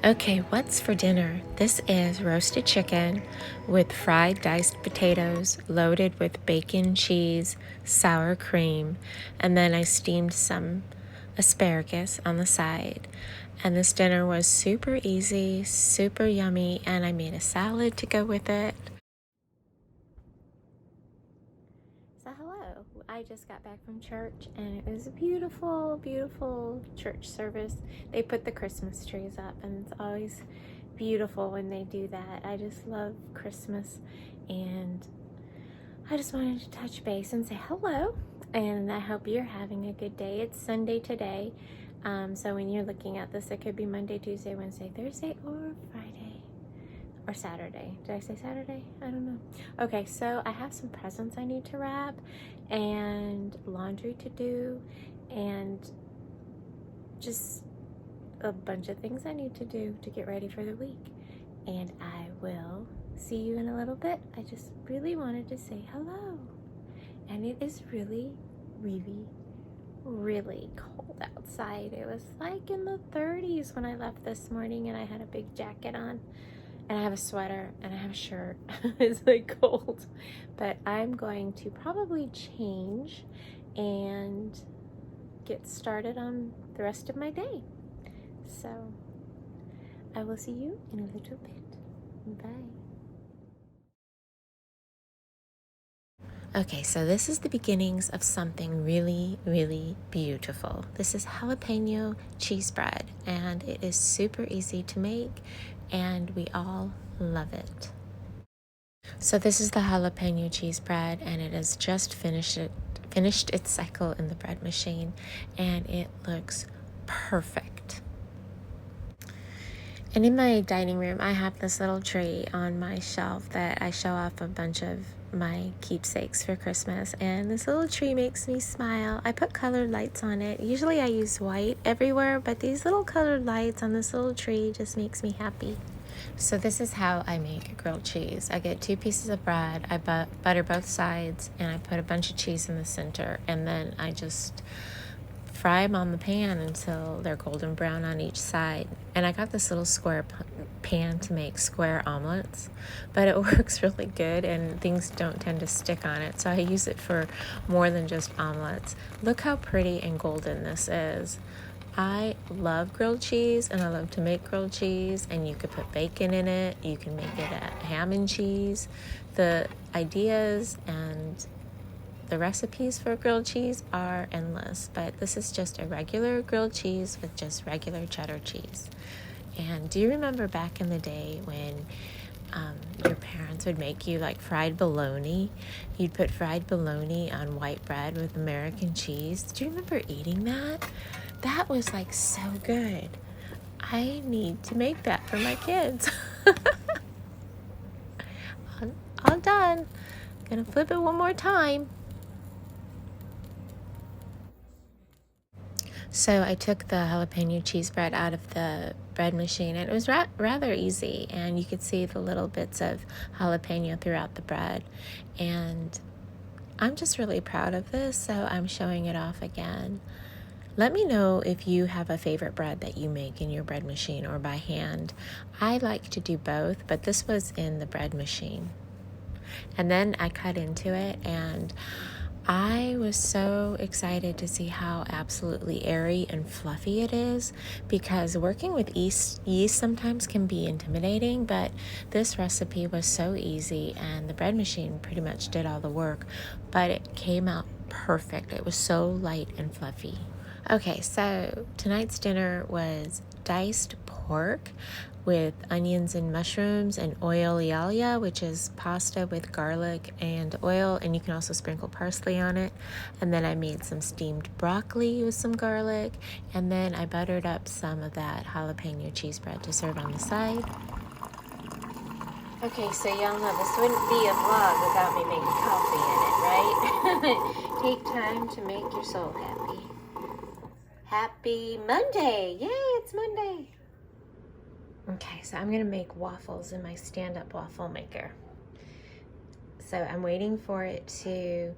Okay, what's for dinner? This is roasted chicken with fried diced potatoes loaded with bacon, cheese, sour cream, and then I steamed some asparagus on the side. And this dinner was super easy, super yummy, and I made a salad to go with it. So hello, I just got back from church and it was a beautiful, beautiful church service. They put the Christmas trees up and it's always beautiful when they do that. I just love Christmas and I just wanted to touch base and say hello, and I hope you're having a good day. It's Sunday today, so when you're looking at this, it could be Monday, Tuesday, Wednesday, Thursday, or Friday, or Saturday. Did I say Saturday? I don't know. Okay, so I have some presents I need to wrap and laundry to do and just a bunch of things I need to do to get ready for the week. And I will see you in a little bit. I just really wanted to say hello. And it is really, really, really cold outside. It was like in the 30s when I left this morning, and I had a big jacket on. And I have a sweater and I have a shirt. It's like cold. But I'm going to probably change and get started on the rest of my day. So I will see you in a little bit. Bye. Okay, so this is the beginnings of something really, really beautiful. This is jalapeno cheese bread, and it is super easy to make, and we all love it. So this is the jalapeno cheese bread, and it has just finished its cycle in the bread machine, and it looks perfect. And in my dining room, I have this little tree on my shelf that I show off a bunch of my keepsakes for Christmas, and this little tree makes me smile. I put colored lights on it. Usually I use white everywhere, but these little colored lights on this little tree just makes me happy. So this is how I make grilled cheese. I get 2 pieces of bread, I butter both sides, and I put a bunch of cheese in the center, and then I just fry them on the pan until they're golden brown on each side. And I got this little square pan to make square omelets, but it works really good and things don't tend to stick on it, so I use it for more than just omelets. Look how pretty and golden this is. I love grilled cheese and I love to make grilled cheese, and you could put bacon in it, you can make it a ham and cheese. The ideas and the recipes for grilled cheese are endless, but this is just a regular grilled cheese with just regular cheddar cheese. And do you remember back in the day when your parents would make you like fried bologna? You'd put fried bologna on white bread with American cheese. Do you remember eating that? That was like so good. I need to make that for my kids. All done. Gonna flip it one more time. So I took the jalapeno cheese bread out of the bread machine, and it was rather easy, and you could see the little bits of jalapeno throughout the bread, and I'm just really proud of this, so I'm showing it off again. Let me know if you have a favorite bread that you make in your bread machine or by hand. I like to do both, but this was in the bread machine. And then I cut into it, and I was so excited to see how absolutely airy and fluffy it is, because working with yeast sometimes can be intimidating, but this recipe was so easy and the bread machine pretty much did all the work, but it came out perfect. It was so light and fluffy. Okay, so tonight's dinner was diced pork with onions and mushrooms and oil ialia, which is pasta with garlic and oil, and you can also sprinkle parsley on it. And then I made some steamed broccoli with some garlic, and then I buttered up some of that jalapeno cheese bread to serve on the side. Okay, so y'all know this wouldn't be a vlog without me making coffee in it, right? Take time to make your soul happy. Happy Monday! Yay, it's Monday! Okay, so I'm gonna make waffles in my stand-up waffle maker. So I'm waiting for the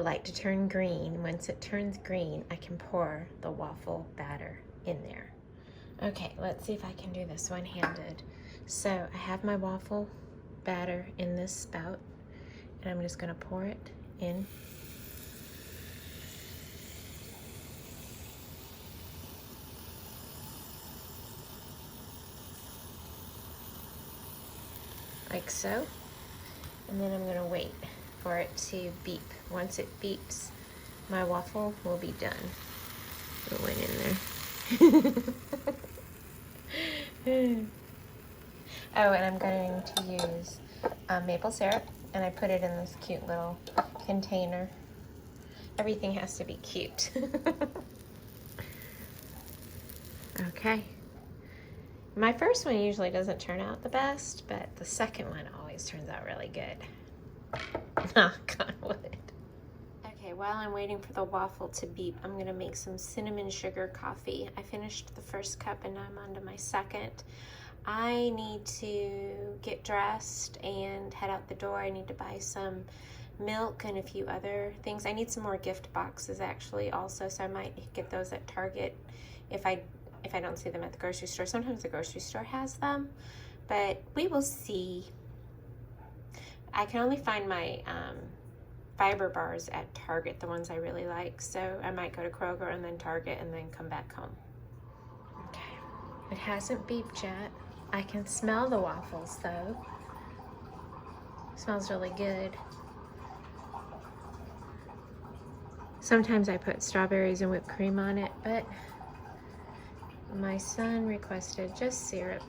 light to turn green. Once it turns green, I can pour the waffle batter in there. Okay, let's see if I can do this one-handed. So I have my waffle batter in this spout, and I'm just gonna pour it in. Like so. And then I'm gonna wait for it to beep. Once it beeps, my waffle will be done. It went in there. Oh, and I'm going to use maple syrup, and I put it in this cute little container. Everything has to be cute. Okay. My first one usually doesn't turn out the best, but the second one always turns out really good. Knock on wood. Okay, while I'm waiting for the waffle to beep, I'm gonna make some cinnamon sugar coffee. I finished the first cup and now I'm on to my second. I need to get dressed and head out the door. I need to buy some milk and a few other things. I need some more gift boxes actually also, so I might get those at Target if I don't see them at the grocery store. Sometimes the grocery store has them, but we will see. I can only find my fiber bars at Target, the ones I really like, so I might go to Kroger and then Target and then come back home. Okay, it hasn't beeped yet. I can smell the waffles though. It smells really good. Sometimes I put strawberries and whipped cream on it, but my son requested just syrup,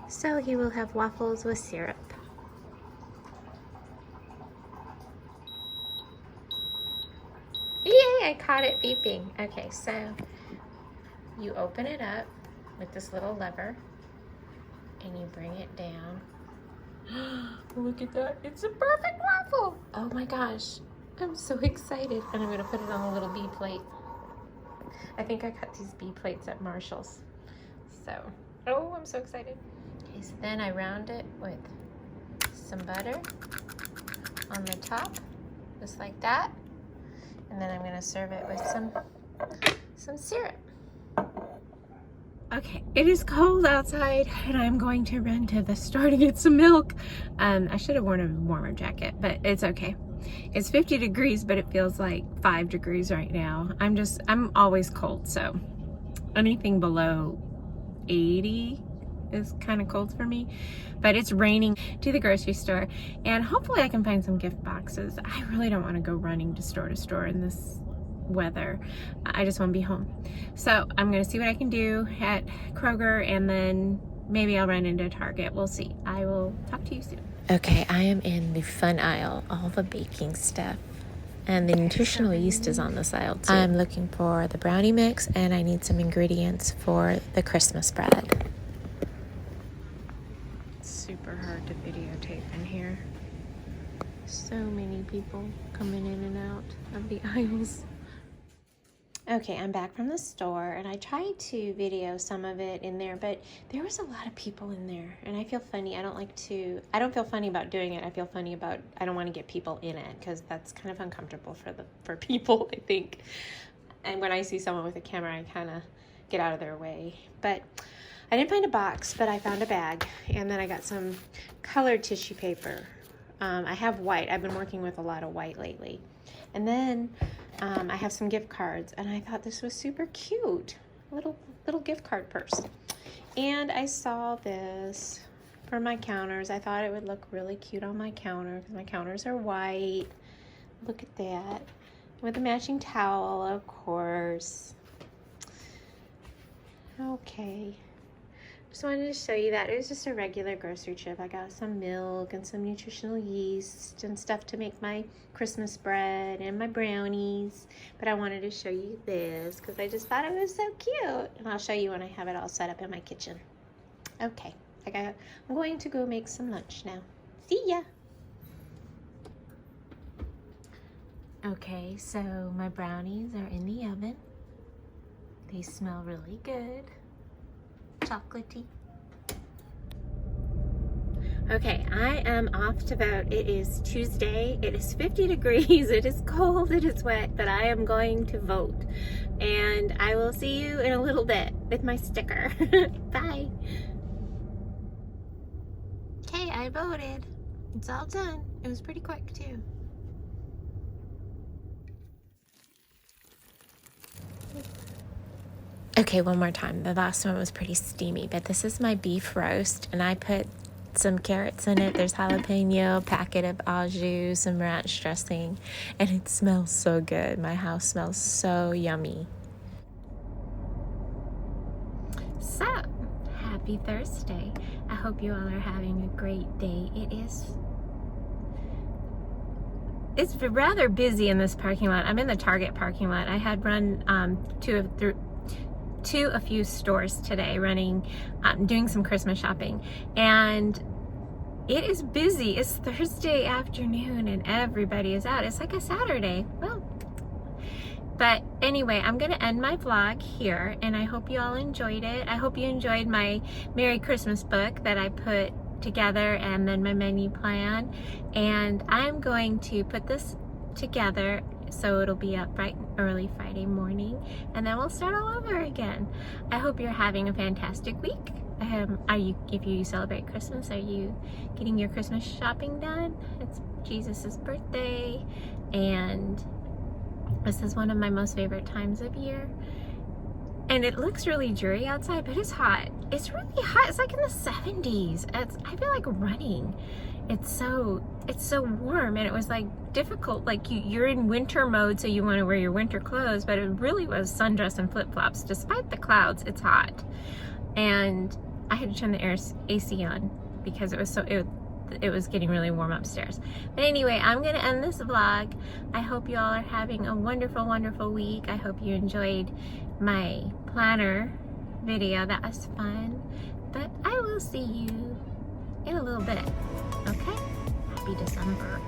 so he will have waffles with syrup. Yay, I caught it beeping. Okay, so you open it up with this little lever and you bring it down. Look at that, it's a perfect waffle. Oh my gosh, I'm so excited. And I'm gonna put it on a little B plate. I think I got these B plates at Marshall's. So, oh, I'm so excited. Okay, so then I round it with some butter on the top, just like that. And then I'm gonna serve it with some syrup. Okay, it is cold outside and I'm going to run to the store to get some milk. I should have worn a warmer jacket, but it's okay. It's 50 degrees, but it feels like 5 degrees right now. I'm always cold, so anything below 80 is kind of cold for me. But it's raining. To the grocery store, and hopefully I can find some gift boxes. I really don't want to go running to store in this weather. I just want to be home. So I'm gonna see what I can do at Kroger, and then maybe I'll run into Target. We'll see. I will talk to you soon. Okay, I am in the fun aisle, all the baking stuff. And the nutritional yeast is on this aisle too. I'm looking for the brownie mix, and I need some ingredients for the Christmas bread. It's super hard to videotape in here. So many people coming in and out of the aisles. Okay, I'm back from the store, and I tried to video some of it in there, but there was a lot of people in there, and I feel funny. I don't feel funny about doing it. I feel funny about, I don't want to get people in it, because that's kind of uncomfortable for people, I think. And when I see someone with a camera, I kind of get out of their way. But I didn't find a box, but I found a bag, and then I got some colored tissue paper. I have white. I've been working with a lot of white lately. And then I have some gift cards, and I thought this was super cute. Little gift card purse. And I saw this for my counters. I thought it would look really cute on my counter because my counters are white. Look at that. With a matching towel, of course. Okay. Just wanted to show you that. It was just a regular grocery trip. I got some milk and some nutritional yeast and stuff to make my Christmas bread and my brownies. But I wanted to show you this because I just thought it was so cute. And I'll show you when I have it all set up in my kitchen. Okay, I'm going to go make some lunch now. See ya! Okay, so my brownies are in the oven. They smell really good. Chocolatey. Okay, I am off to vote. It is Tuesday. It is 50 degrees. It is cold. It is wet, but I am going to vote. And I will see you in a little bit with my sticker. Bye. Okay, I voted. It's all done. It was pretty quick too. Okay, one more time. The last one was pretty steamy, but this is my beef roast, and I put some carrots in it. There's jalapeno, packet of au jus, some ranch dressing, and it smells so good. My house smells so yummy. So, happy Thursday. I hope you all are having a great day. It's rather busy in this parking lot. I'm in the Target parking lot. I had run to a few stores today, doing some Christmas shopping, and it is busy. It's Thursday afternoon and everybody is out. It's like a Saturday. Well, but anyway, I'm gonna end my vlog here, and I hope you all enjoyed it. I hope you enjoyed my Merry Christmas book that I put together, and then my menu plan, and I'm going to put this together so it'll be up bright and early Friday morning, and then we'll start all over again. I hope you're having a fantastic week. If you celebrate Christmas, are you getting your Christmas shopping done? It's Jesus's birthday, and this is one of my most favorite times of year. And it looks really dreary outside, but it's hot. It's really hot. It's like in the 70s. I feel like running. It's so warm, and it was like difficult. Like you're in winter mode, so you want to wear your winter clothes, but it really was sundress and flip-flops. Despite the clouds, it's hot. And I had to turn the AC on because it was getting really warm upstairs. But anyway, I'm gonna end this vlog. I hope you all are having a wonderful, wonderful week. I hope you enjoyed my planner video. That was fun. But I will see you in a little bit. Okay? Happy December.